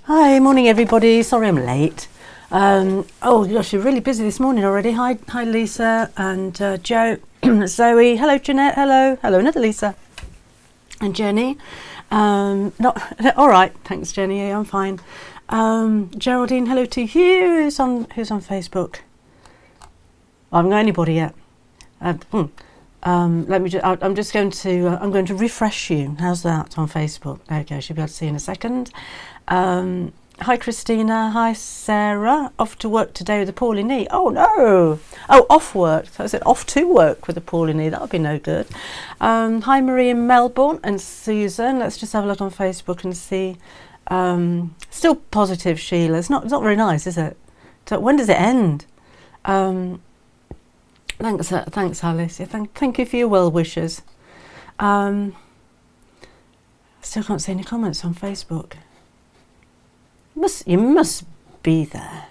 Hi, morning everybody. Sorry I'm late. Oh gosh, you're really busy this morning already. Hi Lisa and Joe, Zoe. Hello Jeanette. Hello another Lisa and Jenny. Not all right. Thanks Jenny. Yeah, I'm fine. Geraldine. Hello to you. Who's on Facebook? I haven't got anybody yet. Let me. I'm just going to. I'm going to refresh you. How's that on Facebook? Okay, should be able to see in a second. Hi Christina. Hi Sarah. Off to work today with a poorly knee. Oh no. Oh, off work. So I said off to work with a poorly knee. That would be no good. Hi Marie in Melbourne and Susan. Let's just have a look on Facebook and see. Still positive, Sheila. It's not very nice, is it? So when does it end? Thanks, Alice. Yeah, thank you for your well wishes. Still can't see any comments on Facebook. You must be there.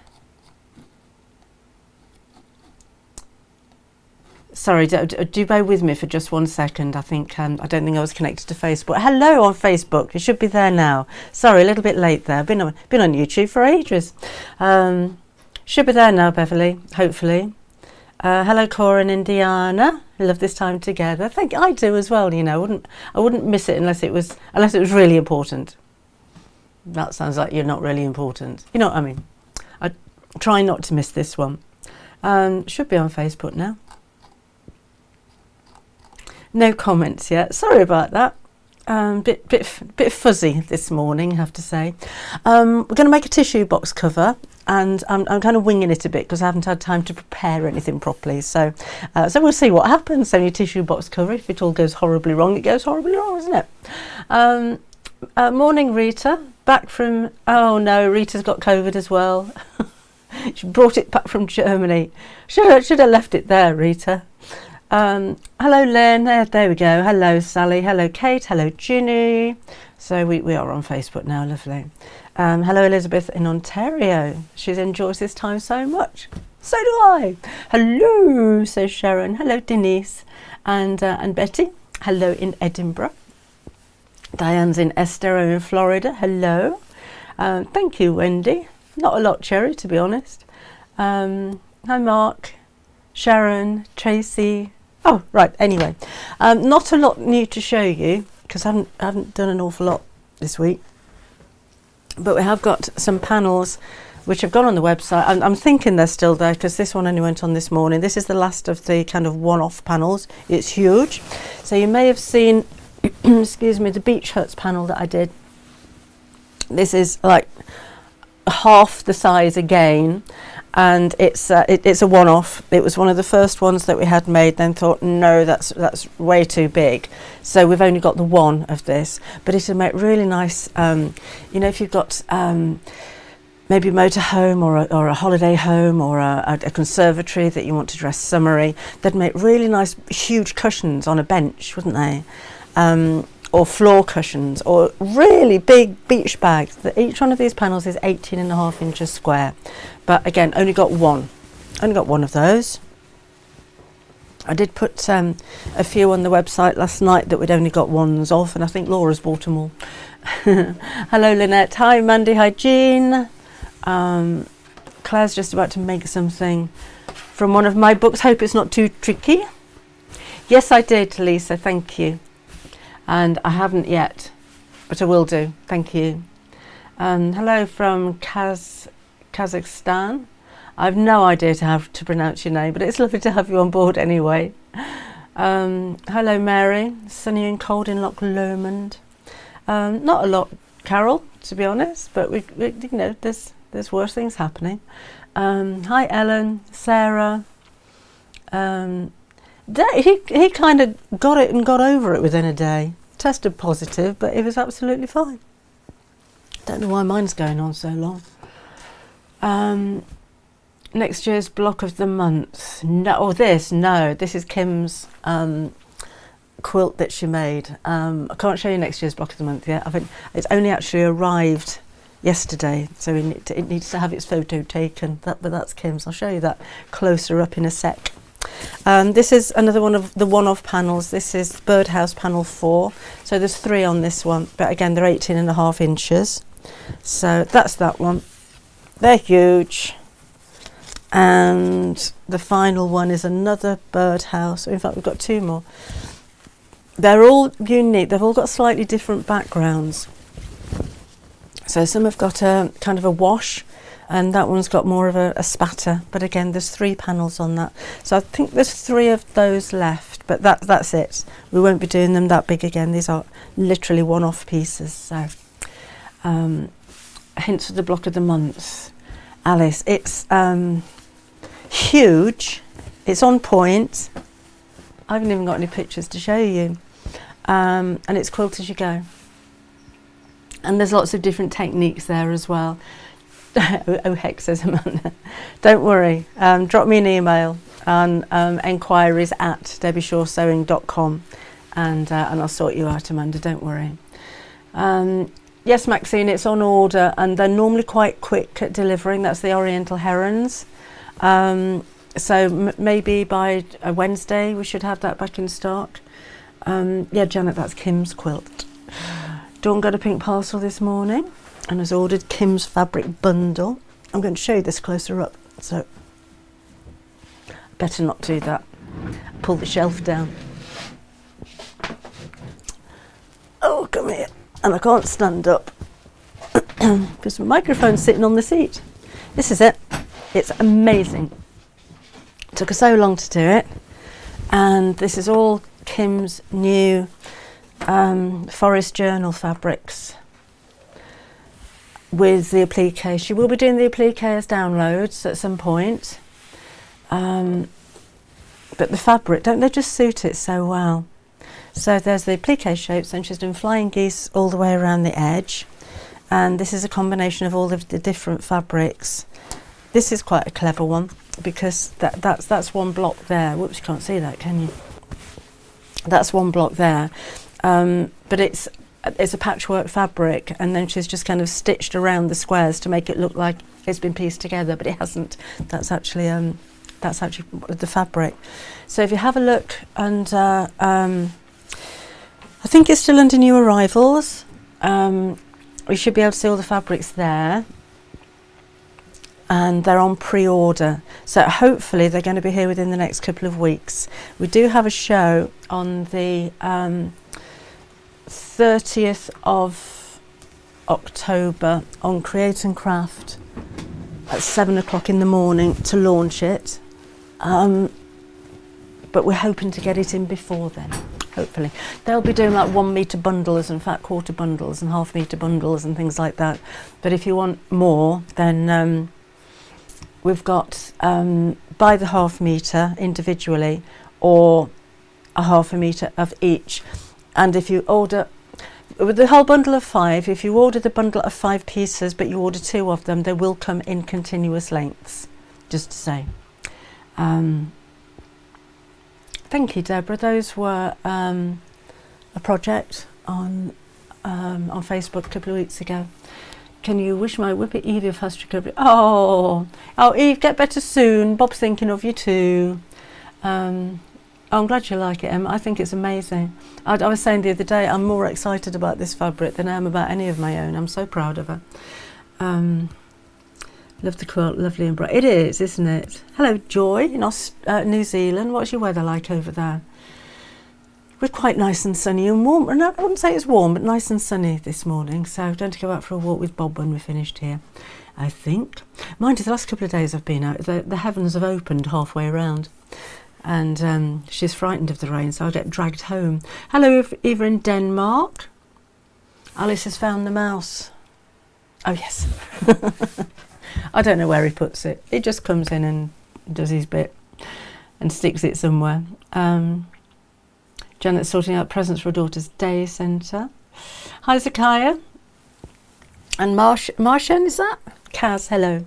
Sorry, do bear with me for just 1 second. I think I don't think I was connected to Facebook. Hello on Facebook. You should be there now. Sorry, a little bit late there. Been on YouTube for ages. Should be there now, Beverly. Hopefully. Hello, Cora and Indiana. Love this time together. I do as well. You know, I wouldn't miss it unless it was really important. That sounds like you're not really important. You know what I mean? I try not to miss this one. Should be on Facebook now. No comments yet. Sorry about that. Bit fuzzy this morning, I have to say. We're going to make a tissue box cover, and I'm kind of winging it a bit because I haven't had time to prepare anything properly. So we'll see what happens. Only tissue box cover. If it all goes horribly wrong, it goes horribly wrong, isn't it? Morning, Rita. Back from. Oh no, Rita's got COVID as well. She brought it back from Germany. Should have left it there, Rita. Hello Lynn, there we go. Hello Sally, hello Kate, hello Ginny. So we are on Facebook now, lovely. Hello Elizabeth in Ontario. She enjoys this time so much. So do I. Hello, says Sharon. Hello Denise and Betty. Hello in Edinburgh. Diane's in Estero in Florida. Hello. Thank you, Wendy. Not a lot, Cherry, to be honest. Hi Mark, Sharon, Tracy. Oh, right, anyway. Not a lot new to show you because I haven't done an awful lot this week. But we have got some panels which have gone on the website. I'm thinking they're still there because this one only went on this morning. This is the last of the kind of one-off panels. It's huge. So you may have seen, excuse me, the beach huts panel that I did. This is like half the size again. And it's a one-off. It was one of the first ones that we had made. Then thought, no, that's way too big. So we've only got the one of this. But it'll make really nice. You know, if you've got maybe a motorhome or a holiday home or a conservatory that you want to dress summery, they'd make really nice, huge cushions on a bench, wouldn't they? Or floor cushions, or really big beach bags. Each one of these panels is 18.5 inches square. But again, only got one of those. I did put a few on the website last night that we'd only got ones of, and I think Laura's bought them all. Hello Lynette. Hi Mandy. Hi Jean. Claire's just about to make something from one of my books. Hope it's not too tricky. Yes, I did, Lisa. Thank you. And I haven't yet, but I will do. Thank you. Hello from Kazakhstan. I've no idea how to pronounce your name, but it's lovely to have you on board anyway. Hello Mary, sunny and cold in Loch Lomond. Not a lot, Carol, to be honest, but we you know, there's worse things happening. Hi Ellen, Sarah. He kind of got it and got over it within a day. Tested positive, but it was absolutely fine. Don't know why mine's going on so long. Next year's block of the month. No, this is Kim's quilt that she made. I can't show you next year's block of the month yet. It's only actually arrived yesterday, so it needs to have its photo taken. But that's Kim's. I'll show you that closer up in a sec. This is another one of the one-off panels. This is Birdhouse panel 4. So there's 3 on this one, but again they're 18.5 inches. So that's that one. They're huge. And the final one is another Birdhouse. In fact, we've got 2 more. They're all unique. They've all got slightly different backgrounds. So some have got a kind of a wash, and that one's got more of a spatter. But again, there's 3 panels on that. So I think there's 3 of those left, but that's it. We won't be doing them that big again. These are literally one-off pieces. So hints for the block of the month. Alice, it's huge. It's on point. I haven't even got any pictures to show you. And it's quilt as you go. And there's lots of different techniques there as well. Oh heck, says Amanda. Don't worry, drop me an email on enquiries@debbieshawsewing.com and I'll sort you out, Amanda, don't worry. Yes, Maxine, it's on order and they're normally quite quick at delivering. That's the Oriental Herons. So maybe by a Wednesday we should have that back in stock. Yeah, Janet, that's Kim's quilt. Dawn got a pink parcel this morning and has ordered Kim's fabric bundle. I'm going to show you this closer up, so better not do that. Pull the shelf down. Oh, come here. And I can't stand up because my microphone's sitting on the seat. This is it. It's amazing. It took us so long to do it. And this is all Kim's new Forest Journal fabrics with the applique. She will be doing the applique as downloads at some point. But the fabric, don't they just suit it so well? So there's the applique shapes, and she's doing flying geese all the way around the edge. And this is a combination of all of the different fabrics. This is quite a clever one because that's one block there. Whoops, you can't see that, can you? That's one block there. But it's a patchwork fabric, and then she's just kind of stitched around the squares to make it look like it's been pieced together, but it hasn't. That's actually the fabric. So if you have a look under, I think it's still under new arrivals. We should be able to see all the fabrics there, and they're on pre-order. So hopefully they're going to be here within the next couple of weeks. We do have a show on the 30th of October on Create and Craft at 7 o'clock in the morning to launch it. But we're hoping to get it in before then, hopefully. They'll be doing like 1 metre bundles and fat quarter bundles and half metre bundles and things like that. But if you want more, then we've got buy the half metre individually or a half a metre of each. And if you order with the whole bundle of 5, if you order the bundle of 5 pieces but you order 2 of them, they will come in continuous lengths, just to say. Thank you, Deborah. Those were a project on Facebook a couple of weeks ago. Can you wish my whippet Evie a fast recovery? Oh, Eve, get better soon. Bob's thinking of you too. I'm glad you like it, Emma. I think it's amazing. I was saying the other day, I'm more excited about this fabric than I am about any of my own. I'm so proud of her. Love the quilt, lovely and bright. It is, isn't it? Hello, Joy in New Zealand. What's your weather like over there? We're quite nice and sunny and warm. And I wouldn't say it's warm, but nice and sunny this morning. So going to go out for a walk with Bob when we're finished here, I think. Mind you, the last couple of days I've been out, the heavens have opened halfway around. And she's frightened of the rain, so I'll get dragged home. Hello, Eva in Denmark. Alice has found the mouse. Oh, yes. I don't know where he puts it. He just comes in and does his bit and sticks it somewhere. Janet's sorting out presents for her daughter's day centre. Hi, Zakiah. And Marshan, is that? Kaz, hello.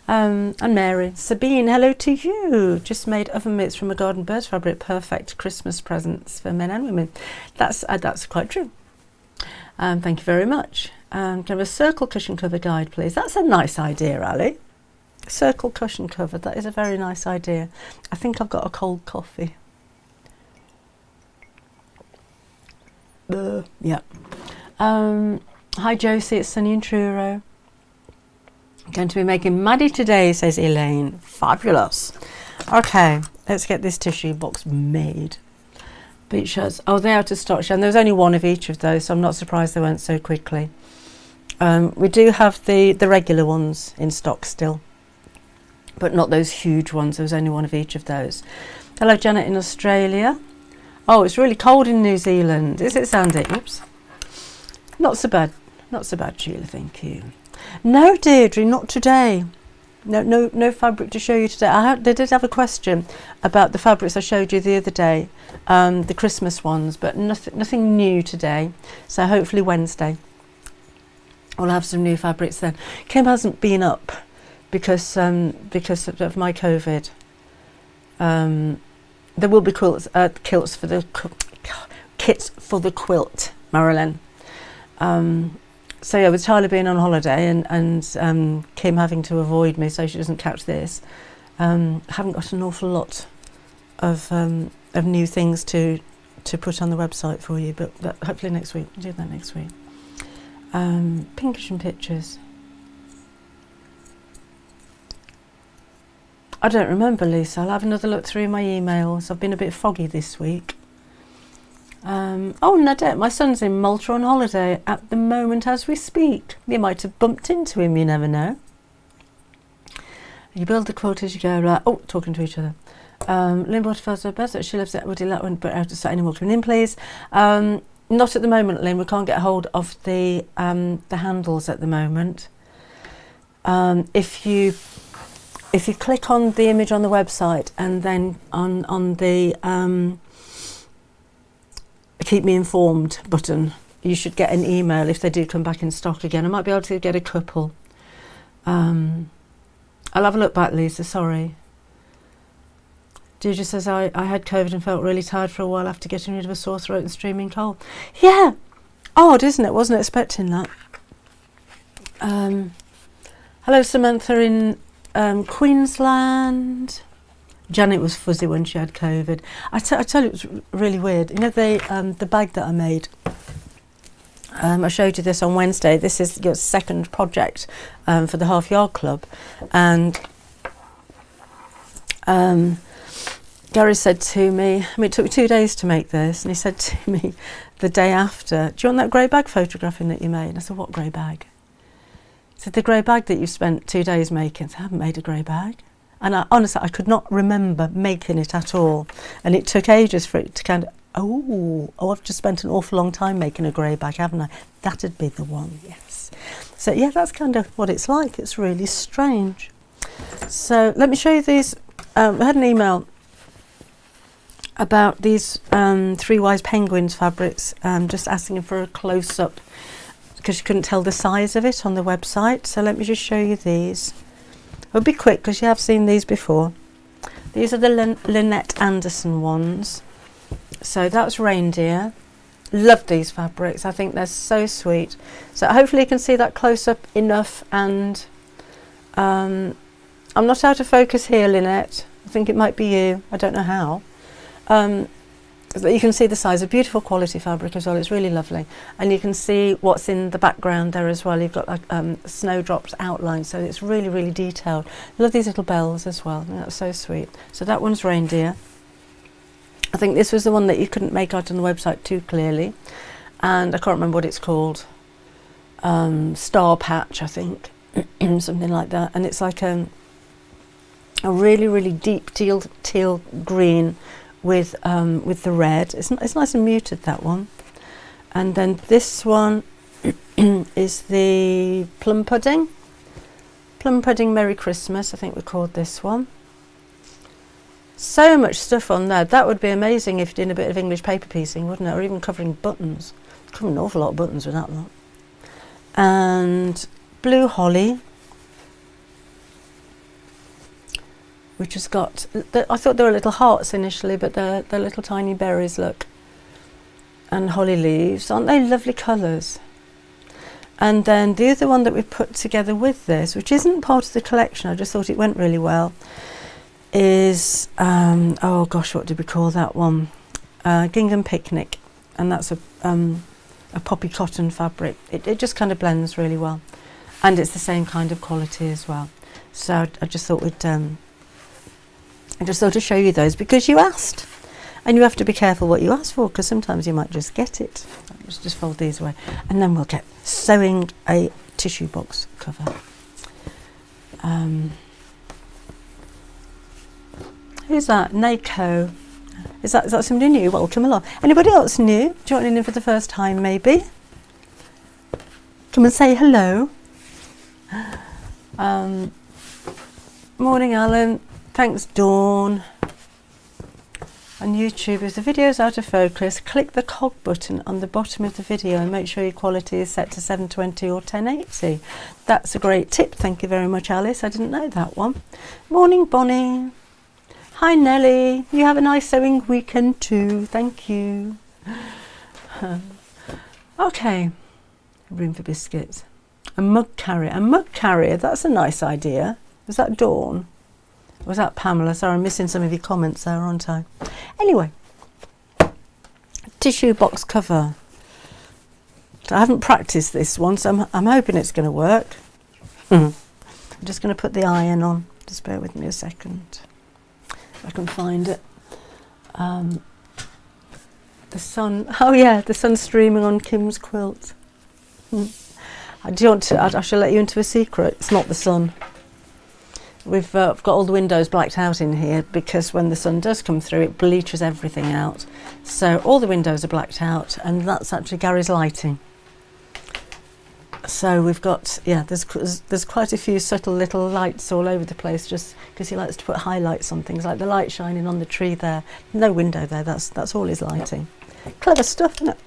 And Mary. Sabine, hello to you. Just made oven mitts from a garden birds fabric. Perfect Christmas presents for men and women. That's quite true. Thank you very much. Can I have a circle cushion cover guide, please? That's a nice idea, Ali. Circle cushion cover, that is a very nice idea. I think I've got a cold coffee. Yeah. Hi Josie, it's Sunny and Truro. Going to be making Maddie today, says Elaine. Fabulous. Okay, let's get this tissue box made. Beach shirts. Oh, they're out of stock, and there's only one of each of those, so I'm not surprised they went so quickly. We do have the regular ones in stock still, but not those huge ones. There's only one of each of those. Hello Janet in Australia. Oh, it's really cold in New Zealand. Is it, Sandy? Oops. Not so bad. Not so bad, Sheila, thank you. No, Deirdre, not today. No fabric to show you today. They did have a question about the fabrics I showed you the other day, the Christmas ones, but nothing new today. So hopefully Wednesday we'll have some new fabrics then. Kim hasn't been up because of my COVID. There will be kits for the quilt, Marilyn. So yeah, with Tyler being on holiday and Kim having to avoid me so she doesn't catch this, I haven't got an awful lot of new things to put on the website for you, but hopefully next week. We'll do that next week. Pinkish and pictures. I don't remember, Lisa. I'll have another look through my emails. I've been a bit foggy this week. Oh, Nadette, my son's in Malta on holiday at the moment as we speak. You might have bumped into him, you never know. You build the quilt as you go, like, oh, talking to each other. Lynn Waterfell's her best, she lives at Woody Latwin, but out of sight anymore. Come in, please. Not at the moment, Lynn. We can't get hold of the handles at the moment. If you click on the image on the website and then on the keep me informed button, you should get an email if they do come back in stock again. I might be able to get a couple. I'll have a look back, Lisa, sorry. Deirdre says, I had COVID and felt really tired for a while after getting rid of a sore throat and streaming cold. Yeah, odd, isn't it? Wasn't expecting that. Hello, Samantha in Queensland. Janet was fuzzy when she had COVID. I tell you, it was really weird. You know the bag that I made? I showed you this on Wednesday. This is your second project for the Half Yard Club. And Gary said to me, I mean, it took me 2 days to make this, and he said to me the day after, do you want that grey bag photographing that you made? And I said, what grey bag? He said, the grey bag that you spent 2 days making. I said, I haven't made a grey bag. And honestly, I could not remember making it at all. And it took ages for it to kind of, oh, I've just spent an awful long time making a grey bag, haven't I? That'd be the one, yes. So yeah, that's kind of what it's like. It's really strange. So let me show you these. I had an email about these Three Wise Penguins fabrics, just asking for a close-up because you couldn't tell the size of it on the website. So let me just show you these. It'll be quick because you have seen these before. These are the Lynette Anderson ones. So that's reindeer. Love these fabrics. I think they're so sweet. So hopefully you can see that close up enough. And I'm not out of focus here, Lynette. I think it might be you. I don't know how. But you can see the size. A beautiful quality fabric as well. It's really lovely. And you can see what's in the background there as well. You've got like snowdrops outlined, so it's really, really detailed. Love these little bells as well. That's so sweet. So that one's reindeer. I think this was the one that you couldn't make out on the website too clearly. And I can't remember what it's called. Star Patch, I think. Something like that. And it's like a really, really deep teal green with the red. It's nice and muted, that one. And then this one is the Plum Pudding Merry Christmas, I think we called this one. So much stuff on there. That would be amazing if you're doing a bit of English paper piecing, wouldn't it? Or even covering buttons. Covering an awful lot of buttons with that lot. And Blue Holly, which has got, I thought they were little hearts initially, but they're little tiny berries, look. And holly leaves. Aren't they lovely colours? And then the other one that we put together with this, which isn't part of the collection, I just thought it went really well, is, oh gosh, what did we call that one? Gingham Picnic. And that's a poppy cotton fabric. It just kind of blends really well, and it's the same kind of quality as well. So I just thought to show you those because you asked, and you have to be careful what you ask for because sometimes you might just get it. Let's just fold these away, and then we'll get sewing a tissue box cover. Who's that? Nako. Is that somebody new? Welcome along. Anybody else new? Joining in for the first time, maybe? Come and say hello. Morning, Alan. Thanks, Dawn. On YouTube, if the video is out of focus, click the cog button on the bottom of the video and make sure your quality is set to 720 or 1080. That's a great tip. Thank you very much, Alice. I didn't know that one. Morning, Bonnie. Hi, Nellie. You have a nice sewing weekend too. Thank you. Okay. Room for biscuits. A mug carrier. A mug carrier. That's a nice idea. Was that Dawn? Or was that Pamela? Sorry, I'm missing some of your comments there, aren't I? Anyway. Tissue box cover. I haven't practiced this one, so I'm hoping it's going to work. I'm just going to put the iron on. Just bear with me a second. If I can find it. The sun, oh yeah, the sun's streaming on Kim's quilt. Do you want to, I shall let you into a secret. It's not the sun. We've got all the windows blacked out in here because when the sun does come through, it bleaches everything out. So all the windows are blacked out, and that's actually Gary's lighting. So we've got, yeah, there's quite a few subtle little lights all over the place, just because he likes to put highlights on things, like the light shining on the tree there. No window there, that's all his lighting. Clever stuff, isn't it?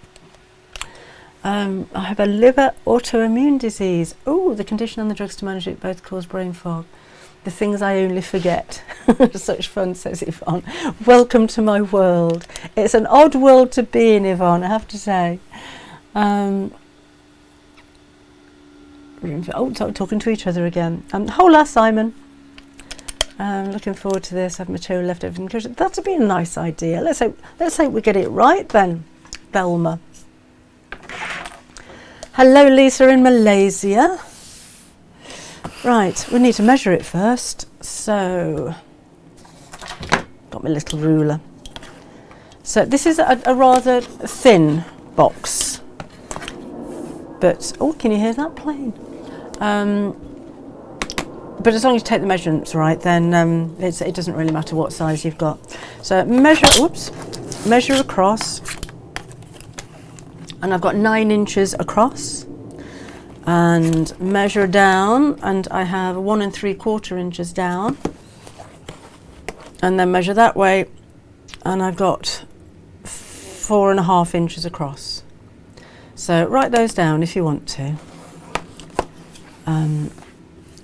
I have a liver autoimmune disease. Oh, the condition and the drugs to manage it both cause brain fog. The things I only forget. Such fun, says Yvonne. Welcome to my world. It's an odd world to be in, Yvonne, I have to say. Talking to each other again. Hola, Simon. Looking forward to this. Have material left over. That'd be a nice idea. Let's hope we get it right then, Velma. Hello, Lisa in Malaysia. Right, we need to measure it first. So, got my little ruler. So this is a rather thin box. But, oh, can you hear that plane? But as long as you take the measurements right, then it doesn't really matter what size you've got. So measure across, and I've got 9 inches across, and measure down, and I have 1 3/4 inches down, and then measure that way, and I've got 4.5 inches across. So write those down if you want to.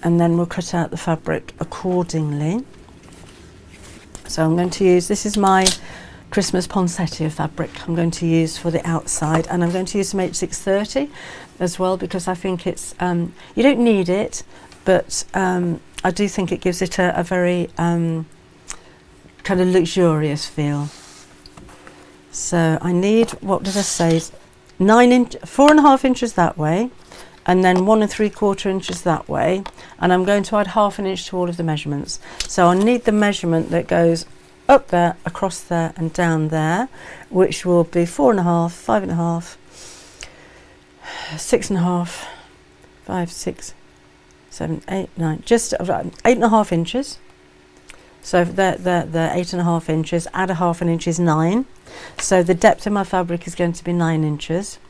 And then we'll cut out the fabric accordingly. So I'm going to use, this is my Christmas poinsettia fabric I'm going to use for the outside, and I'm going to use some H630 as well because I think it's, you don't need it, but I do think it gives it a very kind of luxurious feel. So I need, what did I say, 4.5 inches that way, and then 1 3/4 inches that way, and I'm going to add 1/2 inch to all of the measurements. So I need the measurement that goes up there, across there, and down there, which will be 4.5, 5.5, 6.5, 5, 6, 7, 8, 9, just 8.5 inches. So they're 8.5 inches, add 1/2 inch is 9. So the depth of my fabric is going to be 9 inches.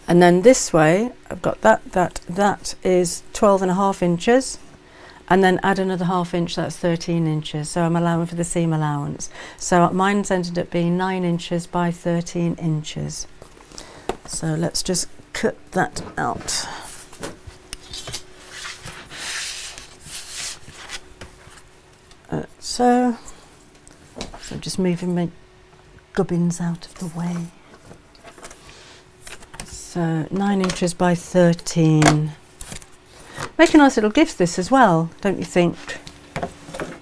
And then this way, I've got that is 12.5 inches. And then add another 1/2 inch, that's 13 inches. So I'm allowing for the seam allowance. So mine's ended up being 9 inches by 13 inches. So let's just cut that out. So I'm just moving my gubbins out of the way. So 9 inches by 13. Make a nice little gift this as well, don't you think?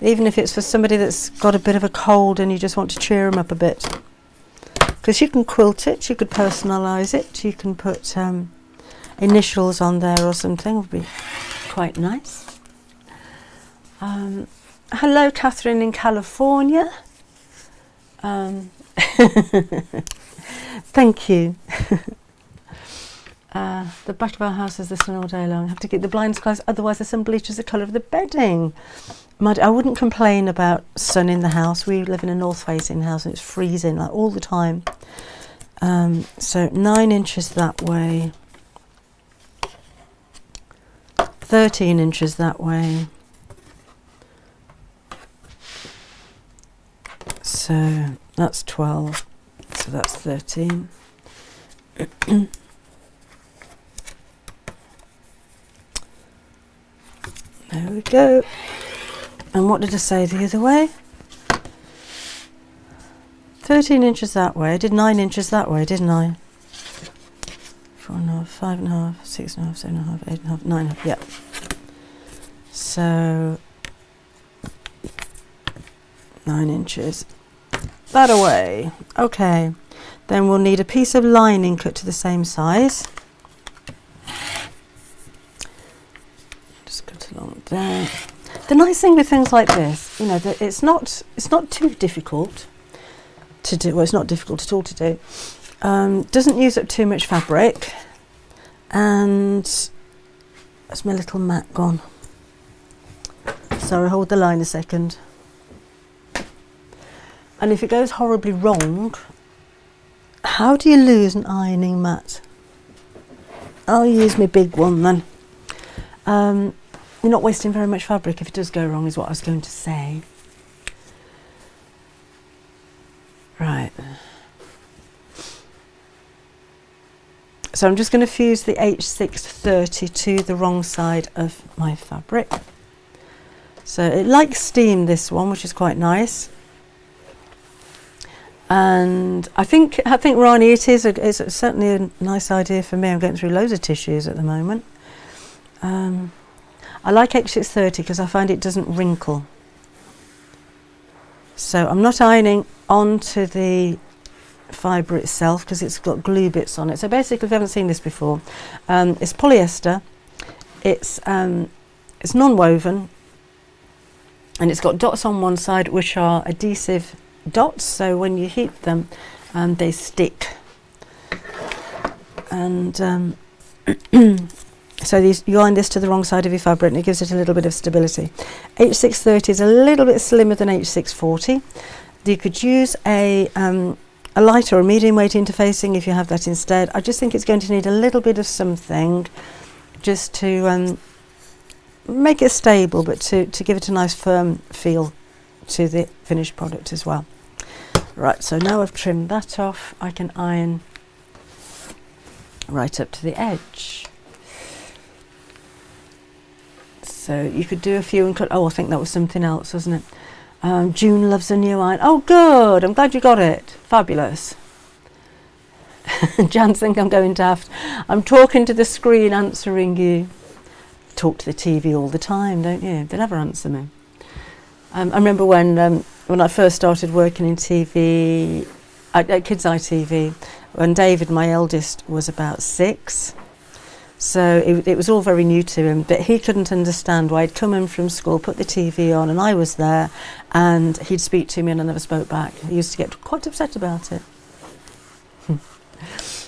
Even if it's for somebody that's got a bit of a cold and you just want to cheer them up a bit. because you can quilt it, you could personalise it, you can put initials on there or something, would be quite nice. Hello, Catherine in California. Thank you. The back of our house is the sun all day long. I have to keep the blinds closed, otherwise the sun bleaches the colour of the bedding. I wouldn't complain about sun in the house. We live in a north-facing house and it's freezing like all the time. So 9 inches that way, 13 inches that way. So that's 12. So that's 13. There we go. And what did I say the other way? 13 inches that way. I did 9 inches that way, didn't I? 4.5, 5.5, 6.5, 7.5, 8.5, 9.5. Yeah. So 9 inches that away. Okay. Then we'll need a piece of lining cut to the same size. Just cut along there. The nice thing with things like this, you know, that it's not too difficult to do. Well, it's not difficult at all to do. Doesn't use up too much fabric, and that's my little mat gone. Sorry, hold the line a second. And if it goes horribly wrong, how do you lose an ironing mat? I'll use my big one then. You're not wasting very much fabric if it does go wrong, is what I was going to say. Right. So I'm just going to fuse the H630 to the wrong side of my fabric. So it likes steam, this one, which is quite nice. And I think Rani, it's certainly a nice idea for me. I'm going through loads of tissues at the moment. I like H630 because I find it doesn't wrinkle. So I'm not ironing onto the fibre itself because it's got glue bits on it. So basically, if you haven't seen this before, it's polyester, it's non-woven, and it's got dots on one side which are adhesive dots, so when you heat them they stick. And so you iron this to the wrong side of your fabric and it gives it a little bit of stability. H630 is a little bit slimmer than H640. You could use a light or a medium weight interfacing if you have that instead. I just think it's going to need a little bit of something just to make it stable, but to give it a nice firm feel to the finished product as well. Right, so now I've trimmed that off, I can iron right up to the edge. So you could do a few and cut. Oh, I think that was something else, wasn't it? June loves a new iron. Oh, good. I'm glad you got it. Fabulous. Jan think I'm going daft. I'm talking to the screen, answering you. Talk to the TV all the time, don't you? They never answer me. I remember when I first started working in TV, at Kids Eye TV, when David, my eldest, was about 6. So it was all very new to him, but he couldn't understand why I'd come in from school, put the TV on, and I was there, and he'd speak to me and I never spoke back. He used to get quite upset about it.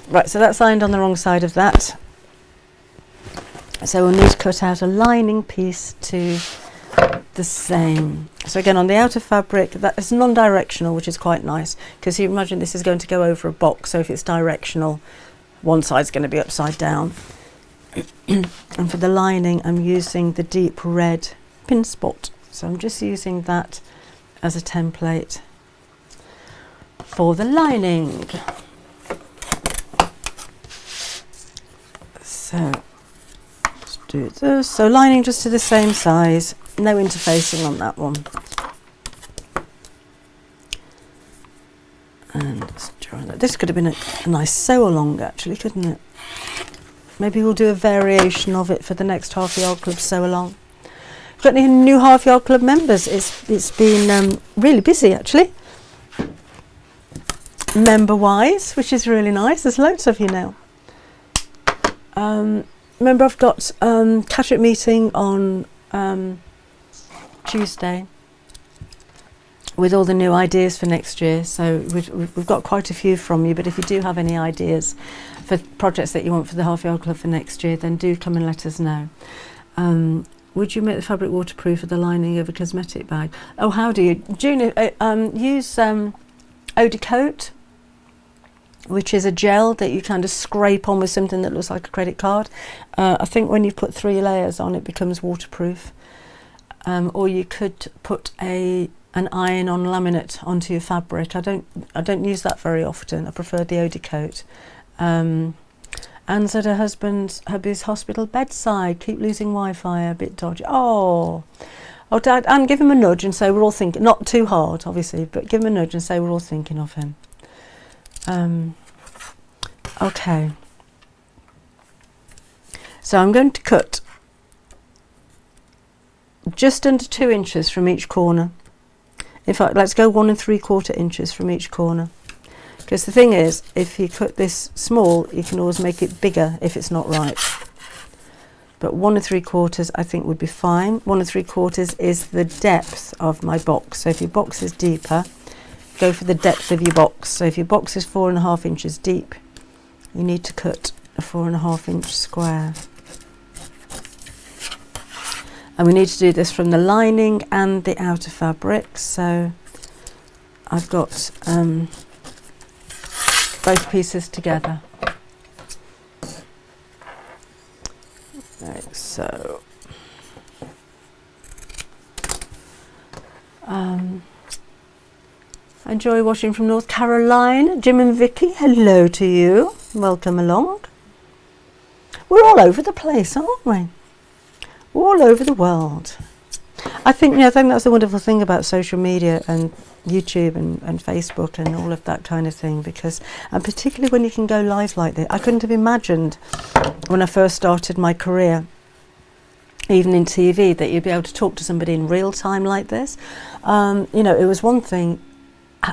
Right, so that's ironed on the wrong side of that. So we'll need to cut out a lining piece to the same. So again, on the outer fabric, that is non-directional, which is quite nice, because you imagine this is going to go over a box, so if it's directional, one side's going to be upside down. And for the lining, I'm using the deep red pin spot. So I'm just using that as a template for the lining. So let's do this. So lining just to the same size, no interfacing on that one. And let's join that. This could have been a nice sew along, actually, couldn't it? Maybe we'll do a variation of it for the next Half Yard Club sew along. Got any new Half Yard Club members? It's been really busy, actually. member-wise, which is really nice. There's loads of you now. Remember, I've got catch-up meeting on Tuesday with all the new ideas for next year. So we've got quite a few from you, but if you do have any ideas for projects that you want for the Half Yard Club for next year, then do come and let us know. Would you make the fabric waterproof for the lining of a cosmetic bag? Oh, how do you? June, use Eau de Cote, which is a gel that you kind of scrape on with something that looks like a credit card. I think when you put 3 layers on, it becomes waterproof. Or you could put an iron-on laminate onto your fabric. I don't use that very often. I prefer the Eau de Cote. Anne's at her hubby's hospital bedside. Keep losing Wi-Fi, a bit dodgy. Oh, Dad, Anne, give him a nudge and say we're all thinking. Not too hard, obviously, but give him a nudge and say we're all thinking of him. Okay. So I'm going to cut just under 2 inches from each corner. In fact, let's go 1 3/4 inches from each corner. Because the thing is, if you cut this small, you can always make it bigger if it's not right. But 1 3/4 I think would be fine. 1 3/4 is the depth of my box. So if your box is deeper, go for the depth of your box. So if your box is 4.5 inches deep, you need to cut a 4.5 inch square. And we need to do this from the lining and the outer fabric. So I've got both pieces together. Right, so enjoy watching from North Carolina. Jim and Vicky, hello to you. Welcome along. We're all over the place, aren't we? All over the world. I think that's the wonderful thing about social media and YouTube and Facebook and all of that kind of thing, because, and particularly when you can go live like this. I couldn't have imagined when I first started my career, even in TV, that you'd be able to talk to somebody in real time like this. It was one thing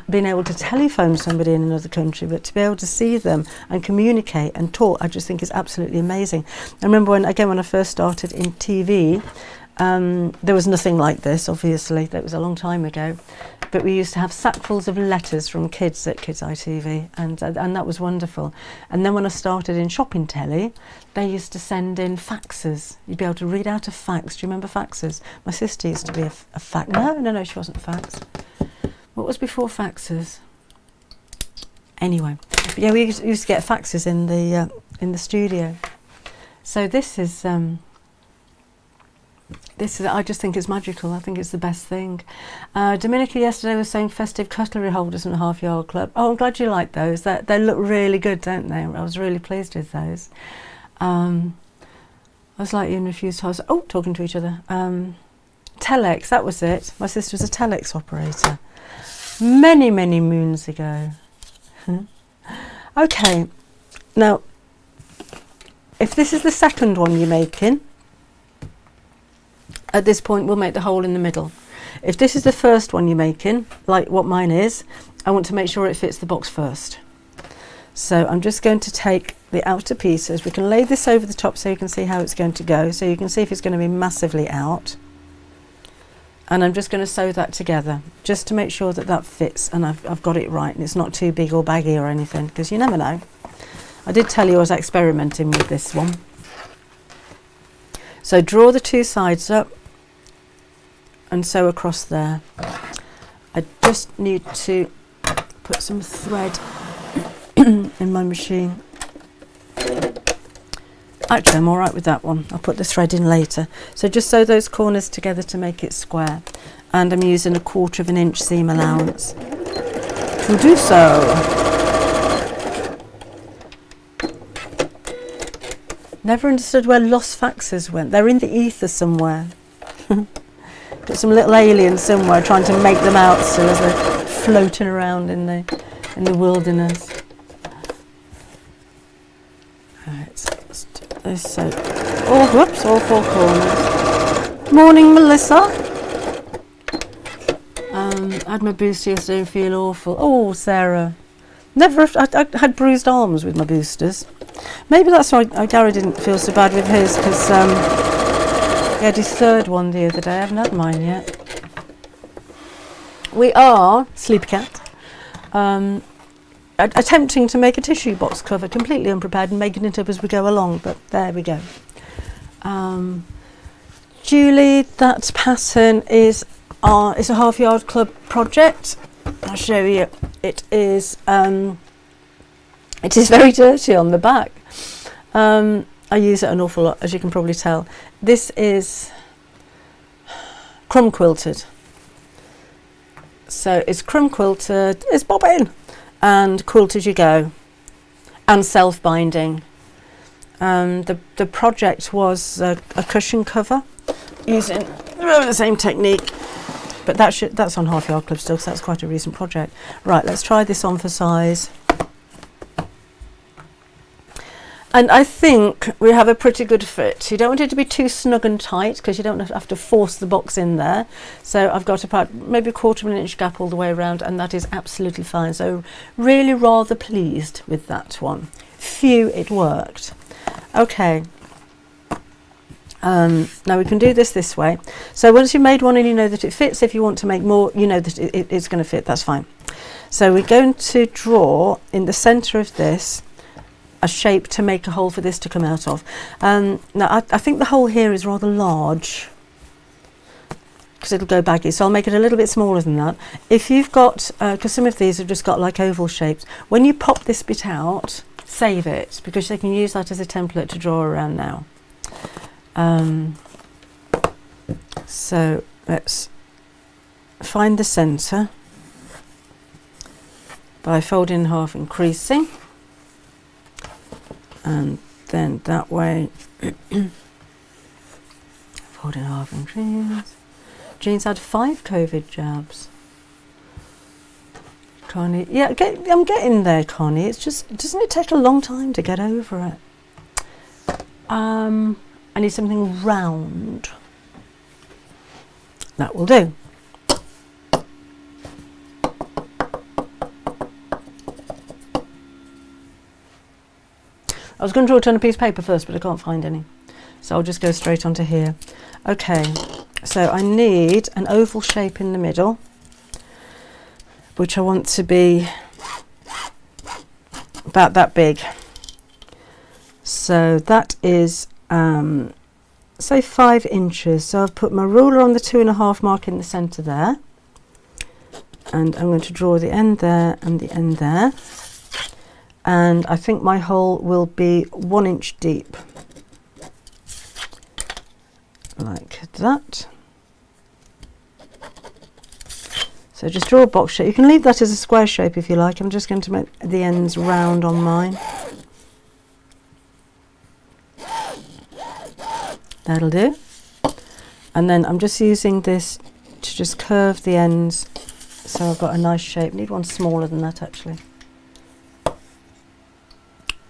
being able to telephone somebody in another country, but to be able to see them and communicate and talk, I just think is absolutely amazing. I remember when I first started in TV, there was nothing like this, obviously. That was a long time ago. But we used to have sackfuls of letters from kids at Kids ITV, and that was wonderful. And then when I started in shopping telly, they used to send in faxes. You'd be able to read out a fax. Do you remember faxes? My sister used to be a fax. No, she wasn't fax. What was before faxes? Anyway, but yeah, we used to get faxes in the studio. So this is I just think it's magical. I think it's the best thing. Dominica yesterday was saying festive cutlery holders in the Half Yard Club. Oh, I'm glad you like those. They look really good, don't they? I was really pleased with those. I was like you in a few times. Oh, talking to each other. Telex, that was it. My sister was a telex operator. Many, many moons ago. Okay, now, if this is the second one you're making, at this point we'll make the hole in the middle. If this is the first one you're making, like what mine is, I want to make sure it fits the box first. So I'm just going to take the outer pieces. We can lay this over the top so you can see how it's going to go, so you can see if it's going to be massively out. And I'm just going to sew that together just to make sure that that fits and I've got it right and it's not too big or baggy or anything, because you never know. I did tell you I was experimenting with this one. So draw the two sides up and sew across there. I just need to put some thread in my machine. Actually, I'm all right with that one. I'll put the thread in later. So just sew those corners together to make it square. And I'm using 1/4 inch seam allowance to do so. Never understood where lost faxes went. They're in the ether somewhere. Got some little alien somewhere trying to make them out still as they're floating around in the wilderness. Alright, so let's do this. So, all 4 corners. Morning, Melissa. I had my booster yesterday and feel awful. Oh, Sarah. Never. I had bruised arms with my boosters. Maybe that's why Gary didn't feel so bad with his, because he had his third one the other day. I haven't had mine yet. We are, Sleepy Cat, attempting to make a tissue box cover, completely unprepared and making it up as we go along, but there we go. Julie, that pattern is a Half Yard Club project. I'll show you. It is very dirty on the back. I use it an awful lot, as you can probably tell. This is crumb quilted. So it's crumb quilted, it's bobbin, and quilt as you go, and self-binding. The project was a cushion cover using the same technique, but that's on Half Yard Club still, so that's quite a recent project. Right, let's try this on for size. And I think we have a pretty good fit. You don't want it to be too snug and tight, because you don't have to force the box in there. So I've got about maybe 1/4 of an inch gap all the way around, and that is absolutely fine. So really rather pleased with that one. Phew, it worked. Okay. Now we can do this way. So once you've made one and you know that it fits, if you want to make more, you know that it's going to fit, that's fine. So we're going to draw in the centre of this a shape to make a hole for this to come out of. Now I think the hole here is rather large, because it'll go baggy, so I'll make it a little bit smaller than that. If you've got, because some of these have just got like oval shapes, when you pop this bit out, save it, because they can use that as a template to draw around now. So let's find the centre by folding in half and creasing, and then that way fold in half and crease. Jean's had 5 COVID jabs. Connie, yeah, I'm getting there, Connie. It's just, doesn't it take a long time to get over it? I need something round. That will do. I was going to draw it on a piece of paper first, but I can't find any. So I'll just go straight onto here. Okay, so I need an oval shape in the middle, which I want to be about that big. So that is, say 5 inches. So I've put my ruler on the 2.5 mark in the centre there. And I'm going to draw the end there and the end there. And I think my hole will be 1 inch deep. Like that. So just draw a box shape. You can leave that as a square shape if you like. I'm just going to make the ends round on mine. That'll do. And then I'm just using this to just curve the ends, so I've got a nice shape. Need one smaller than that, actually.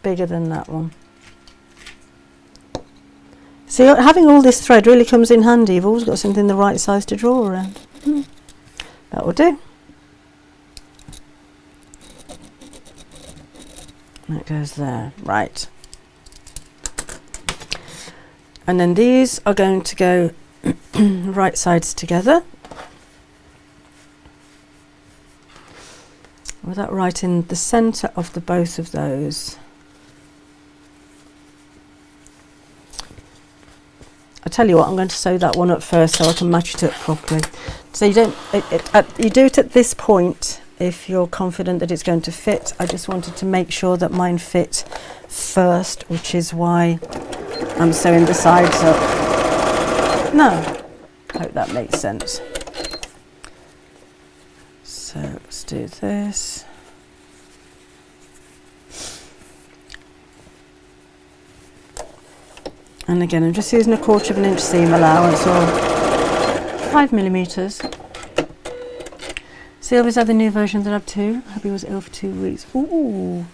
Bigger than that one. See, having all this thread really comes in handy. You've always got something the right size to draw around. That will do. That goes there. Right. And then these are going to go right sides together. With that right in the centre of the both of those. I tell you what, I'm going to sew that one up first so I can match it up properly. So you don't, you do it at this point if you're confident that it's going to fit. I just wanted to make sure that mine fit first, which is why I'm sewing the sides up. No, hope that makes sense. So let's do this. And again, I'm just using 1/4 of an inch seam allowance, or 5 millimeters. Sylvia's had the new version that I've 2. Hubby was ill for 2 weeks. Ooh.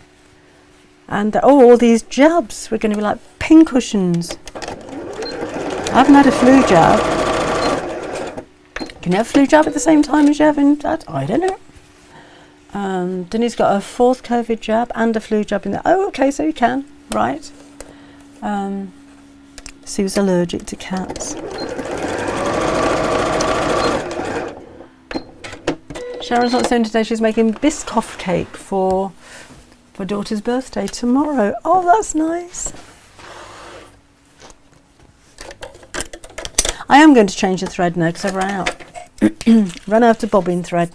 And all these jabs were going to be like pincushions. I haven't had a flu jab. Can you have a flu jab at the same time as you're having that? I don't know. Denise got a 4th COVID jab and a flu jab in there. Oh, okay, so you can, right. Sue's allergic to cats. Sharon's not saying today she's making Biscoff cake for daughter's birthday tomorrow. Oh, that's nice. I am going to change the thread now because I've run out. Run out of bobbin thread.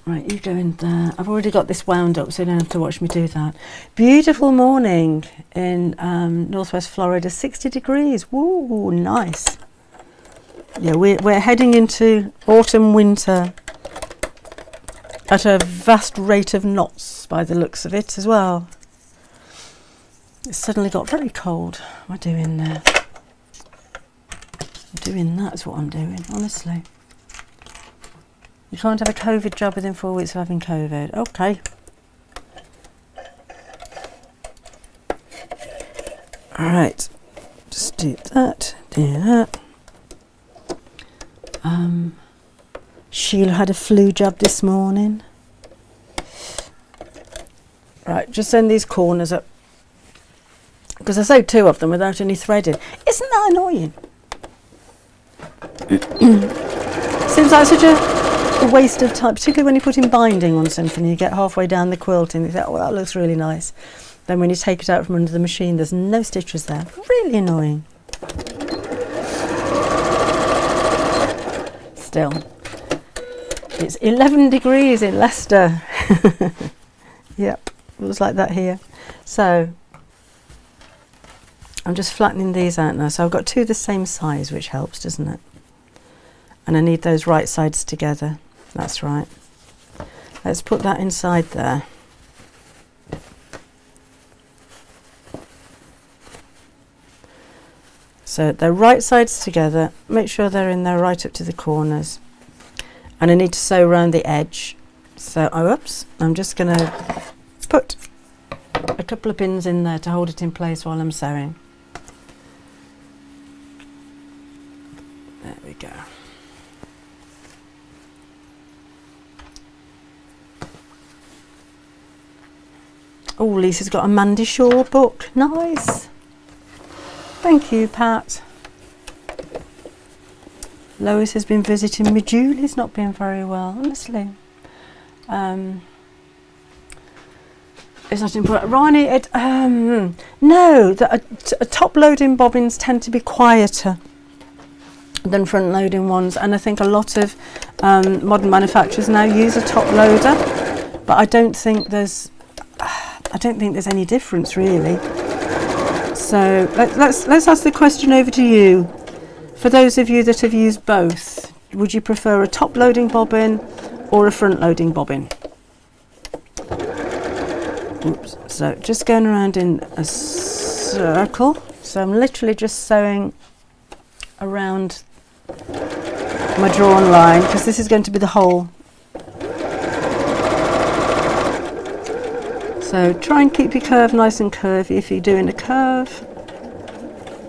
Right, you go in there. I've already got this wound up, so you don't have to watch me do that. Beautiful morning in northwest Florida, 60 degrees. Woo, nice. Yeah, we're heading into autumn, winter at a vast rate of knots by the looks of it as well. It suddenly got very cold. What am I doing there? I'm doing that's what I'm doing, honestly. You can't have a COVID jab within 4 weeks of having COVID. Okay. Alright. Just do that, do that. Sheila had a flu jab this morning. Right, just send these corners up. Because I sewed 2 of them without any threading. Isn't that annoying? Seems like such a waste of time, particularly when you're putting binding on something. You get halfway down the quilt and you think, oh, well, that looks really nice. Then when you take it out from under the machine, there's no stitches there. Really annoying. Still, it's 11 degrees in Leicester. Yep, it was like that here. So I'm just flattening these out now. So I've got 2 the same size, which helps, doesn't it? And I need those right sides together. That's right. Let's put that inside there. So they're right sides together. Make sure they're in there right up to the corners. And I need to sew around the edge. So, oops, I'm just going to put a couple of pins in there to hold it in place while I'm sewing. There we go. Oh, Lisa's got a Mandy Shaw book. Nice. Thank you, Pat. Lois has been visiting me. Julie's not been very well, honestly. It's not important. Ronnie, no, top-loading bobbins tend to be quieter than front-loading ones, and I think a lot of modern manufacturers now use a top loader, but I don't think there's any difference really. So let's ask the question over to you. For those of you that have used both, would you prefer a top-loading bobbin or a front-loading bobbin? Oops. So just going around in a circle. So I'm literally just sewing around my drawn line because this is going to be the hole. So try and keep your curve nice and curvy if you're doing a curve,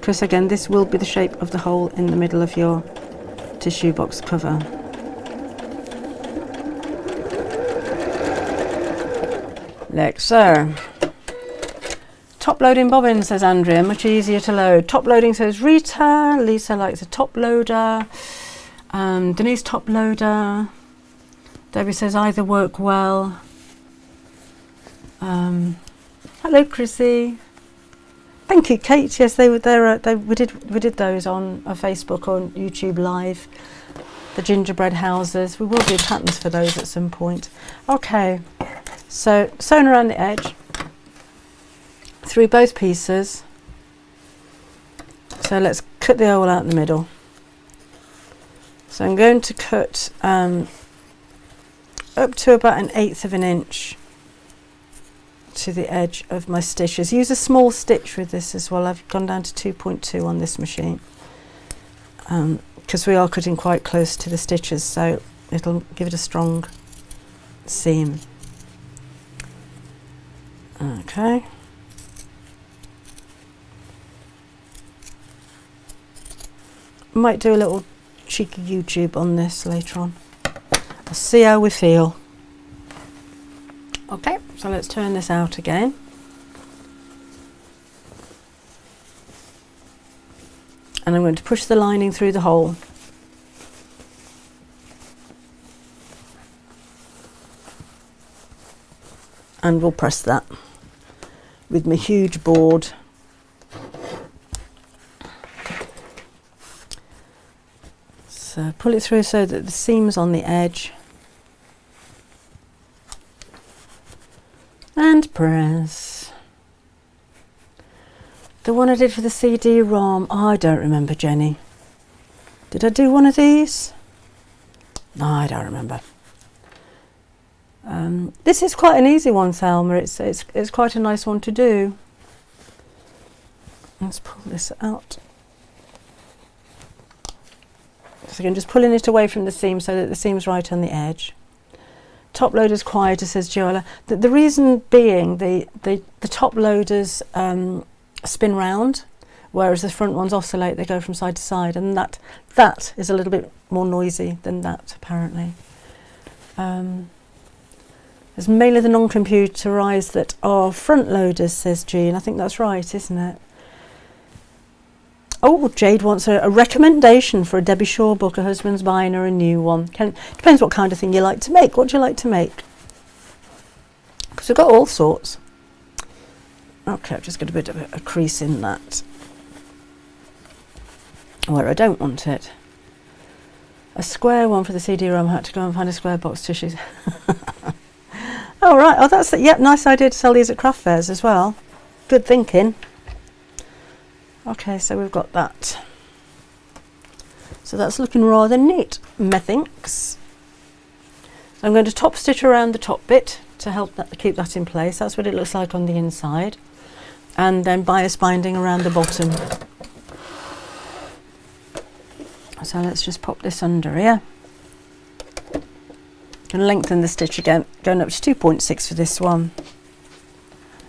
because again this will be the shape of the hole in the middle of your tissue box cover. Like so. Top loading bobbin, says Andrea, much easier to load. Top loading, says Rita. Lisa likes a top loader. Denise, top loader. Debbie says either work well. Hello, Chrissy. Thank you, Kate. Yes, we did those on Facebook, on YouTube Live. The gingerbread houses. We will do patterns for those at some point. Okay, so sewn around the edge through both pieces. So let's cut the hole out in the middle. So I'm going to cut up to about 1/8 of an inch to the edge of my stitches. Use a small stitch with this as well. I've gone down to 2.2 on this machine because we are cutting quite close to the stitches, so it'll give it a strong seam. Okay. Might do a little cheeky YouTube on this later on. We'll see how we feel. Okay, so let's turn this out again. And I'm going to push the lining through the hole. And we'll press that with my huge board. So pull it through so that the seam's on the edge. And press. The one I did for the CD-ROM, I don't remember, Jenny. Did I do one of these? No, I don't remember. This is quite an easy one, Thelma. It's quite a nice one to do. Let's pull this out. So again, just pulling it away from the seam so that the seam's right on the edge. Top loader's quieter, says Joella. The reason being the top loaders spin round, whereas the front ones oscillate. They go from side to side, and that is a little bit more noisy than that, apparently. It's mainly the non-computerised that are front loaders, says Jean. I think that's right, isn't it? Oh, Jade wants a recommendation for a Debbie Shaw book. Her husband's buying her a new one. Depends what kind of thing you like to make. What do you like to make? Because we've got all sorts. Okay, I've just got a bit of a crease in that where I don't want it. A square one for the CD-ROM. I had to go and find a square box tissues. Oh, right. Oh, that's it. Yep, nice idea to sell these at craft fairs as well. Good thinking. Okay, so we've got that. So that's looking rather neat, methinks. So I'm going to top stitch around the top bit to help that, keep that in place. That's what it looks like on the inside. And then bias binding around the bottom. So let's just pop this under here. And lengthen the stitch again, going up to 2.6 for this one.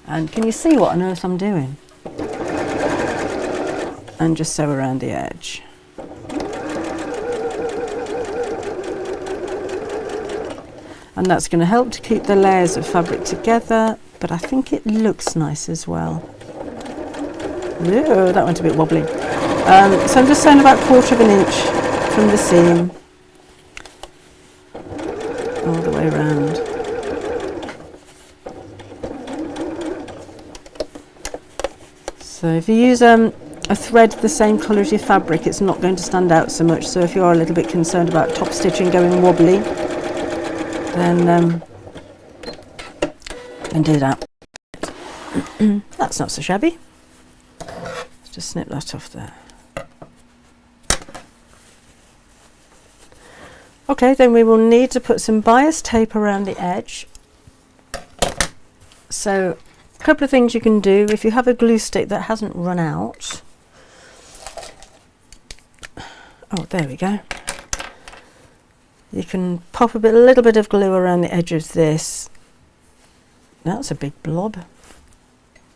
And can you see what on earth I'm doing? And just sew around the edge. And that's going to help to keep the layers of fabric together, but I think it looks nice as well. Ooh, that went a bit wobbly. So I'm just sewing about 1/4 inch from the seam all the way around. So if you use a thread the same colour as your fabric, it's not going to stand out so much. So if you are a little bit concerned about top stitching going wobbly, then do that. That's not so shabby. Let's just snip that off there. Okay, then we will need to put some bias tape around the edge. So a couple of things you can do if you have a glue stick that hasn't run out. Oh, there we go. You can pop a little bit of glue around the edge of this. That's a big blob.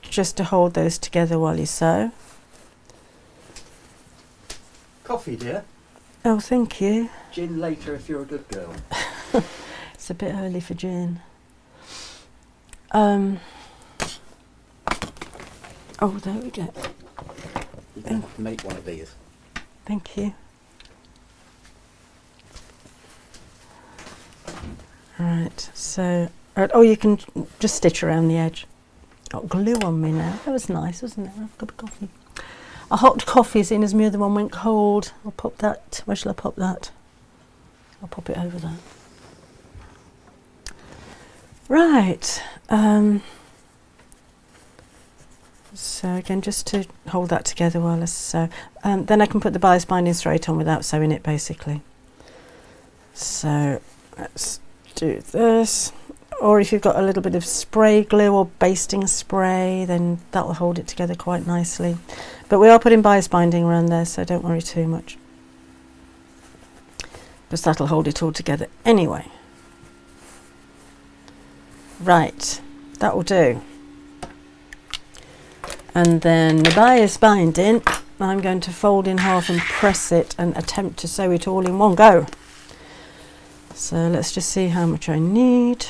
Just to hold those together while you sew. Coffee, dear. Oh, thank you. Gin later if you're a good girl. It's a bit early for gin. Oh, there we go. You're going to have to make one of these. Thank you. Right, so, oh, you can just stitch around the edge. Got glue on me now. That was nice, wasn't it? A cup of coffee. A hot coffee, seeing as my other one went cold. I'll pop that. Where shall I pop that? I'll pop it over there. Right. So again, just to hold that together while I sew. Then I can put the bias binding straight on without sewing it, basically. So let's do this. Or if you've got a little bit of spray glue or basting spray, then that will hold it together quite nicely. But we are putting bias binding around there, so don't worry too much, because that'll hold it all together anyway. Right, that will do. And then the bias binding, I'm going to fold in half and press it and attempt to sew it all in one go. So let's just see how much I need.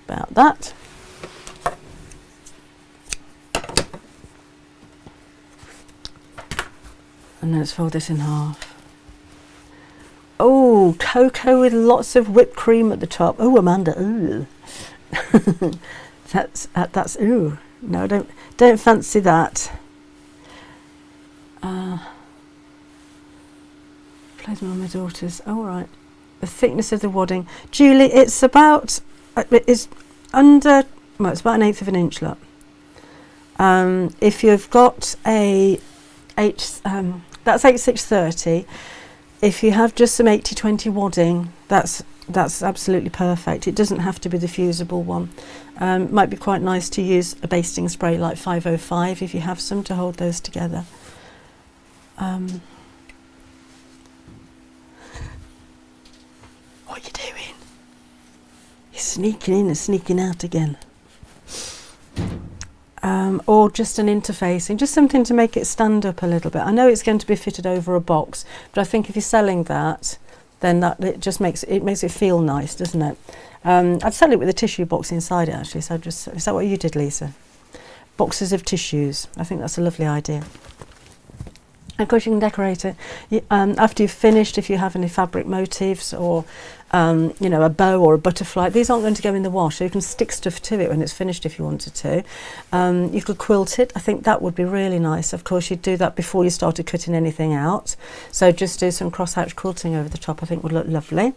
About that. And then let's fold this in half. Oh, cocoa with lots of whipped cream at the top. Oh, Amanda, ooh. that's ooh. No, don't fancy that. Plays on my daughters. Oh, all right. The thickness of the wadding, Julie. It's about. It's under. Well, it's about 1/8 of an inch, look. If you've got a that's 8630. If you have just some 80/20 wadding, that's absolutely perfect. It doesn't have to be the fusible one. Might be quite nice to use a basting spray like 505 if you have some to hold those together. What are you doing? You're sneaking in and sneaking out again. Or just an interfacing, just something to make it stand up a little bit. I know it's going to be fitted over a box, but I think if you're selling that, then that it just makes it feel nice, doesn't it? I'd sell it with a tissue box inside it actually. So is that what you did, Lisa? Boxes of tissues. I think that's a lovely idea. Of course, you can decorate it after you've finished. If you have any fabric motifs or a bow or a butterfly, these aren't going to go in the wash, so you can stick stuff to it when it's finished if you wanted to. You could quilt it. I think that would be really nice. Of course, you'd do that before you started cutting anything out, so just do some cross-hatch quilting over the top. I think would look lovely.